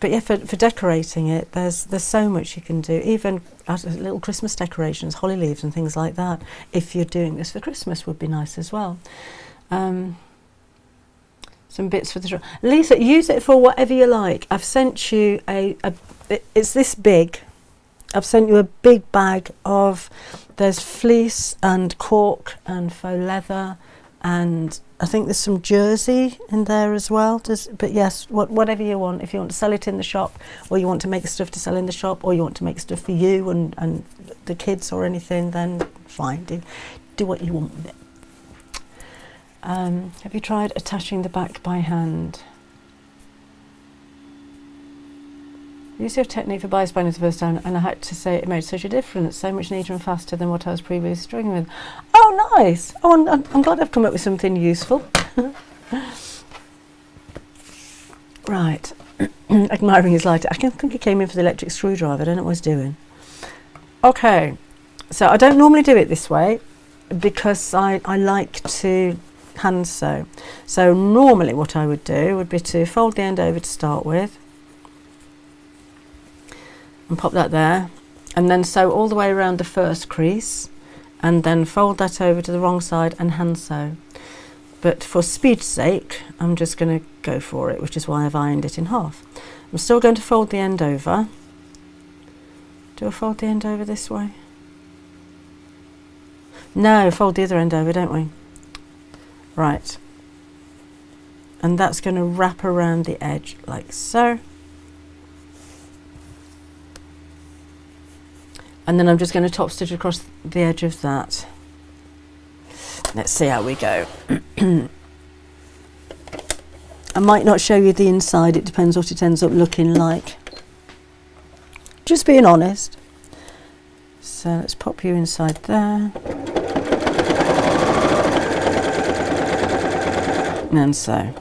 But yeah, for decorating it, there's so much you can do. Even little Christmas decorations, holly leaves and things like that. If you're doing this for Christmas, would be nice as well. Some bits for the drawer. Lisa, use it for whatever you like. I've sent you it's this big. I've sent you a big bag of. There's fleece and cork and faux leather, and I think there's some jersey in there as well. But yes, whatever you want. If you want to sell it in the shop, or you want to make stuff to sell in the shop, or you want to make stuff for you and the kids or anything, then fine. Do what you want with it. Have you tried attaching the back by hand? I used to have a technique for bias binding the first time, and I had to say it made such a difference, so much neater and faster than what I was previously struggling with. Oh, nice! Oh, I'm glad I've come up with something useful. Right, admiring his lighter. I think he came in for the electric screwdriver. I don't know what he's doing. Okay, so I don't normally do it this way because I like to hand sew. So normally what I would do would be to fold the end over to start with, and pop that there, and then sew all the way around the first crease, and then fold that over to the wrong side and hand sew. But for speed's sake, I'm just going to go for it, which is why I've ironed it in half. I'm still going to fold the end over. Do I fold the end over this way? No, fold the other end over, don't we? Right. And that's going to wrap around the edge like so. And then I'm just going to top stitch across the edge of that. Let's see how we go. I might not show you the inside, it depends what it ends up looking like. Just being honest. So let's pop you inside there. And so.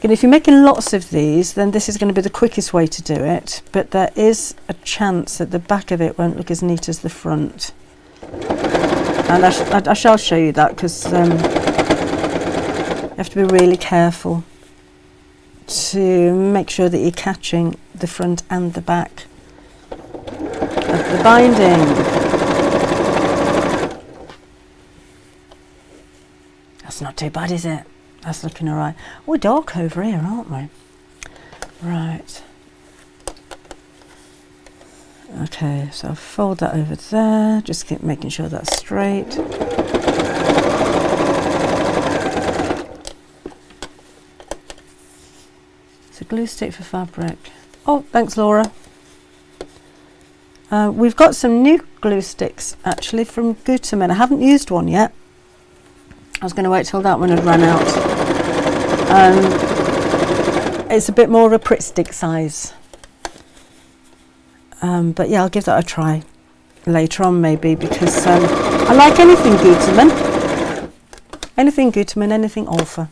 And if you're making lots of these, then this is going to be the quickest way to do it, but there is a chance that the back of it won't look as neat as the front. And I shall show you that, because you have to be really careful to make sure that you're catching the front and the back of the binding. That's not too bad, is it? That's looking all right. We're dark over here, aren't we? Right. Okay, so I'll fold that over there. Just keep making sure that's straight. It's a glue stick for fabric. Oh, thanks, Laura. We've got some new glue sticks, actually, from Glutamine. I haven't used one yet. I was going to wait till that one had run out. It's a bit more of a Pritt stick size. But yeah, I'll give that a try later on maybe, because I like anything glutamine. Anything glutamine, anything alpha.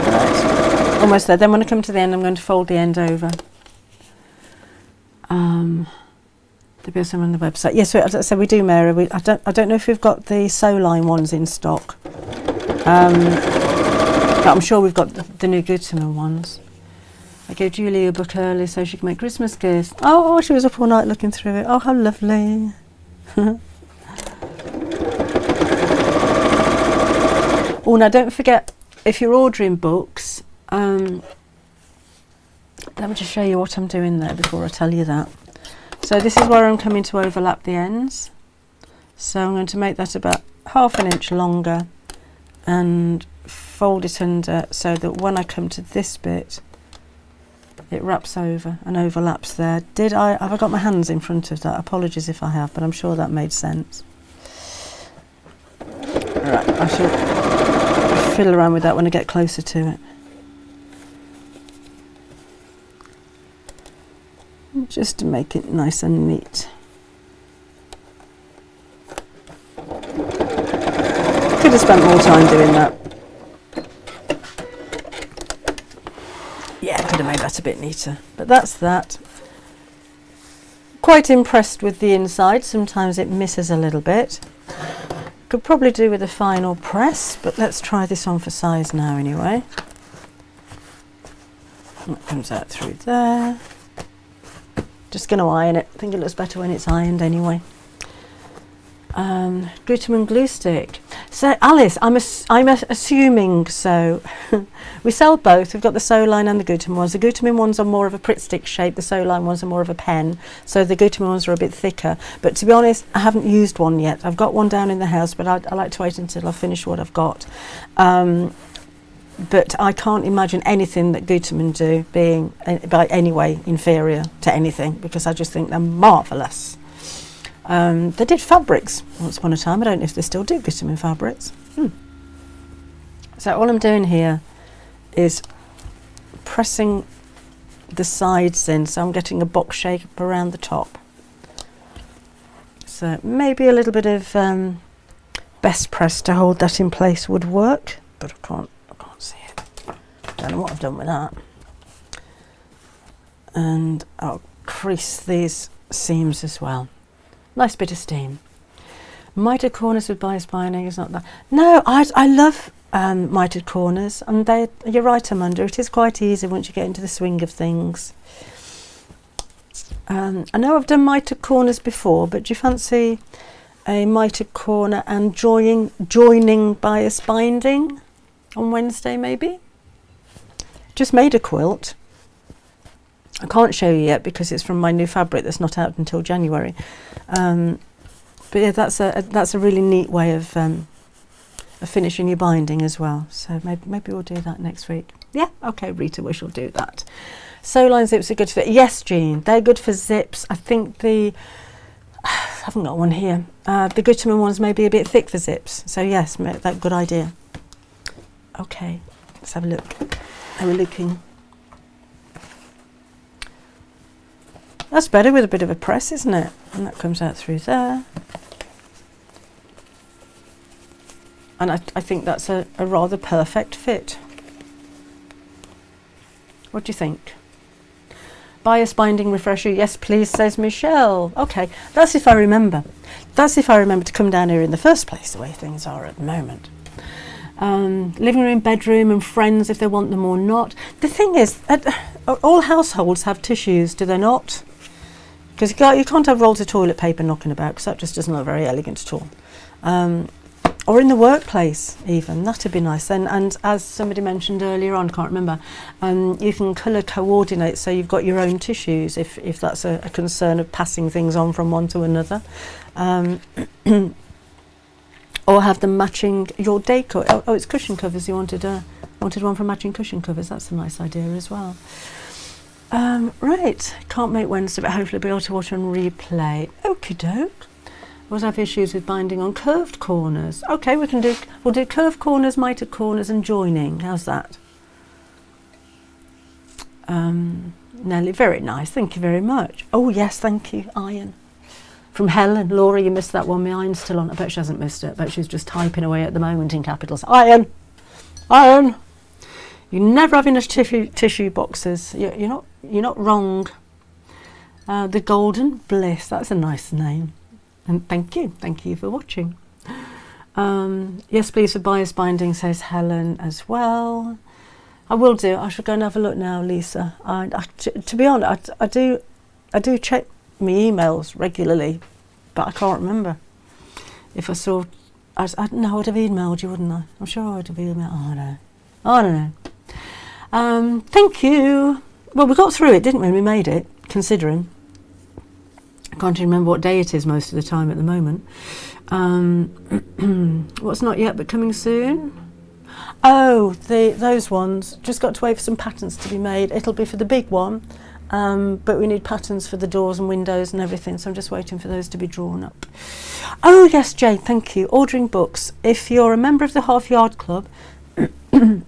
Right, almost there. Then when I come to the end, I'm going to fold the end over. There'll be some on the website. Yes, so we do, Mary. I don't know if we've got the Soline ones in stock. But I'm sure we've got the new Glutamine ones. I gave Julie a book early so she can make Christmas gifts. Oh, she was up all night looking through it. Oh, how lovely. Oh, now don't forget, if you're ordering books, let me just show you what I'm doing there before I tell you that. So this is where I'm coming to overlap the ends. So I'm going to make that about 1/2 inch longer and fold it under so that when I come to this bit, it wraps over and overlaps there. Have I got my hands in front of that? Apologies if I have, but I'm sure that made sense. Right, I shall fiddle around with that when I get closer to it. Just to make it nice and neat. Could have spent more time doing that. Yeah, could have made that a bit neater, but that's that. Quite impressed with the inside. Sometimes it misses a little bit. Could probably do with a final press, but let's try this on for size now anyway. That comes out through there. Just going to iron it. I think it looks better when it's ironed anyway. Glutamine glue stick. So Alice, I'm assuming so. We sell both. We've got the Soline and the Glutamine ones. The Glutamine ones are more of a Pritt stick shape. The Soline ones are more of a pen. So the Glutamine ones are a bit thicker. But to be honest, I haven't used one yet. I've got one down in the house, but I like to wait until I finish what I've got. But I can't imagine anything that Glutamine do being by any way inferior to anything, because I just think they're marvellous. They did fabrics once upon a time. I don't know if they still do Glutamine fabrics. So all I'm doing here is pressing the sides in, so I'm getting a box shape around the top. So maybe a little bit of best press to hold that in place would work, but I can't see it. Don't know what I've done with that. And I'll crease these seams as well. Nice bit of steam. Mitered corners with bias binding is not that. No, I love mitered corners, and you're right, Amanda, it is quite easy once you get into the swing of things. I know I've done mitered corners before, but do you fancy a mitered corner and joining bias binding on Wednesday maybe? Just made a quilt. I can't show you yet because it's from my new fabric that's not out until January. But yeah, that's a really neat way of finishing your binding as well. So maybe we'll do that next week. Yeah, okay, Rita, we shall do that. Soline zips are good for, yes, Jean, they're good for zips. I think I haven't got one here. The Glutamine ones may be a bit thick for zips. So yes, that's a good idea. Okay, let's have a look. How we're looking. That's better with a bit of a press, isn't it? And that comes out through there. And I think that's a rather perfect fit. What do you think? Bias binding refresher, yes please, says Michelle. Okay, that's if I remember. That's if I remember to come down here in the first place, the way things are at the moment. Living room, bedroom and friends if they want them or not. The thing is, all households have tissues, do they not? Because you can't have rolls of toilet paper knocking about, because that just doesn't look very elegant at all. Or in the workplace even, that'd be nice. And as somebody mentioned earlier on, can't remember, you can colour coordinate so you've got your own tissues if that's a concern of passing things on from one to another. Or have them matching your decor. Oh, it's cushion covers. You wanted one for matching cushion covers. That's a nice idea as well. Right, can't make Wednesday, but hopefully be able to watch and replay. Okie doke. Always have issues with binding on curved corners. Okay, we'll do curved corners, mitered corners and joining. How's that? Nelly, very nice. Thank you very much. Oh yes, thank you. Iron. From Helen. Laura, you missed that one. My iron's still on. I bet she hasn't missed it. I bet she's just typing away at the moment in capitals. Iron! Iron! You never have enough tissue boxes. You're not wrong. The Golden Bliss. That's a nice name. And thank you for watching. Yes, please, for bias binding, says Helen as well. I will do. I shall go and have a look now, Lisa. To be honest, I do check my emails regularly, but I can't remember if I saw. I know I would have emailed you, wouldn't I? I'm sure I would have emailed. Oh, I don't know. Thank you. Well, we got through it, didn't we? We made it, considering. I can't even remember what day it is most of the time at the moment. What's not yet but coming soon? Oh, those ones. Just got to wait for some patterns to be made. It'll be for the big one, but we need patterns for the doors and windows and everything, so I'm just waiting for those to be drawn up. Oh yes, Jade, thank you. Ordering books. If you're a member of the Half Yard Club and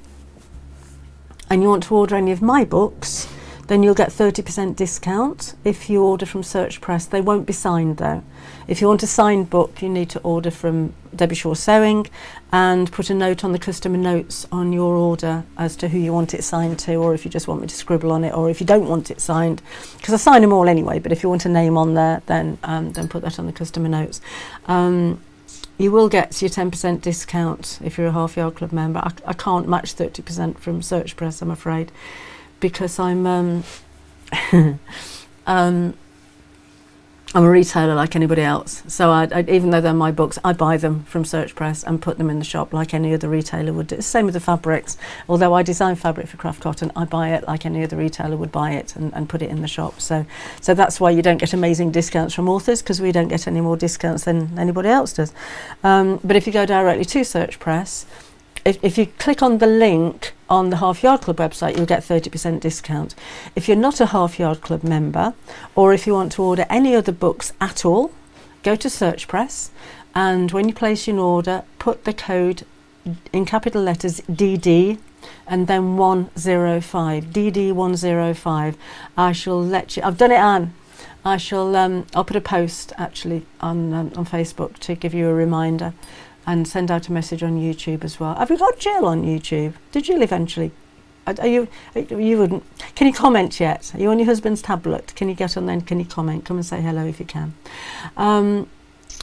you want to order any of my books, then you'll get 30% discount if you order from Search Press. They won't be signed though. If you want a signed book, you need to order from Debbie Shaw Sewing and put a note on the customer notes on your order as to who you want it signed to, or if you just want me to scribble on it, or if you don't want it signed, because I sign them all anyway, but if you want a name on there, then put that on the customer notes. You will get your 10% discount if you're a Half Yard Club member. I can't match 30% from Search Press, I'm afraid, because I'm I'm a retailer like anybody else. So I even though they're my books, I buy them from Search Press and put them in the shop like any other retailer would do. It's the same with the fabrics. Although I design fabric for Craft Cotton, I buy it like any other retailer would buy it and put it in the shop. So that's why you don't get amazing discounts from authors, because we don't get any more discounts than anybody else does. But if you go directly to Search Press, if you click on the link on the Half Yard Club website, you'll get 30% discount. If you're not a Half Yard Club member, or if you want to order any other books at all, go to Search Press, and when you place your order, put the code in capital letters DD and then 105, DD 105. I shall let you, I've done it, Anne. I shall, I'll put a post actually on Facebook to give you a reminder, and send out a message on YouTube as well. Have you got Jill on YouTube? Did Jill eventually? You wouldn't. Can you comment yet? Are you on your husband's tablet? Can you get on then? Can you comment? Come and say hello if you can.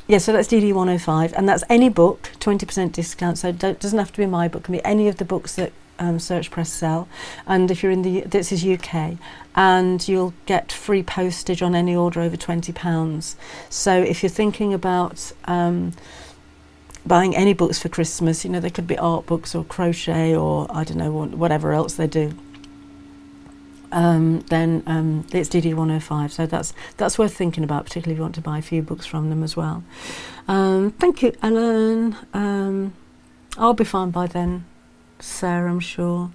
Yeah, so that's DD 105, and that's any book, 20% discount. So it doesn't have to be my book. It can be any of the books that Search Press sell. And if you're in this is UK, and you'll get free postage on any order over £20. So if you're thinking about buying any books for Christmas, you know, they could be art books or crochet or I don't know, whatever else they do, then it's DD 105. So that's worth thinking about, particularly if you want to buy a few books from them as well. Thank you, Ellen. I'll be fine by then, Sarah, I'm sure.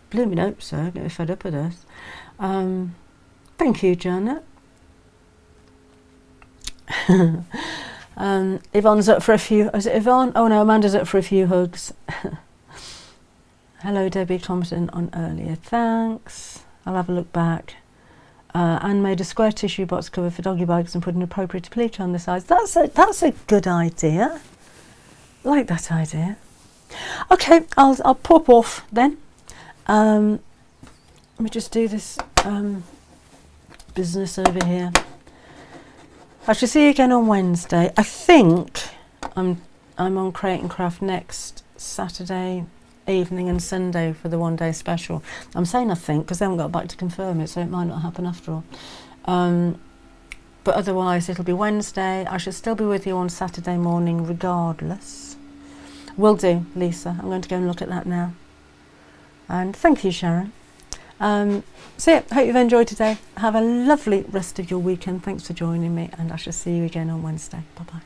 Blooming hope so. Get me fed up with this. Thank you, Janet. Yvonne's up for a few. Is it Yvonne? Oh no, Amanda's up for a few hugs. Hello, Debbie, commenting on earlier. Thanks. I'll have a look back. Anne made a square tissue box cover for doggy bags and put an appropriate applique on the sides. That's a good idea. Like that idea. Okay, I'll pop off then. Let me just do this business over here. I shall see you again on Wednesday. I think I'm on Create and Craft next Saturday evening and Sunday for the one-day special. I'm saying I think because they haven't got back to confirm it, so it might not happen after all. But otherwise it'll be Wednesday. I shall still be with you on Saturday morning regardless. Will do, Lisa. I'm going to go and look at that now. And thank you, Sharon. So yeah, hope you've enjoyed today. Have a lovely rest of your weekend. Thanks for joining me, and I shall see you again on Wednesday. Bye bye.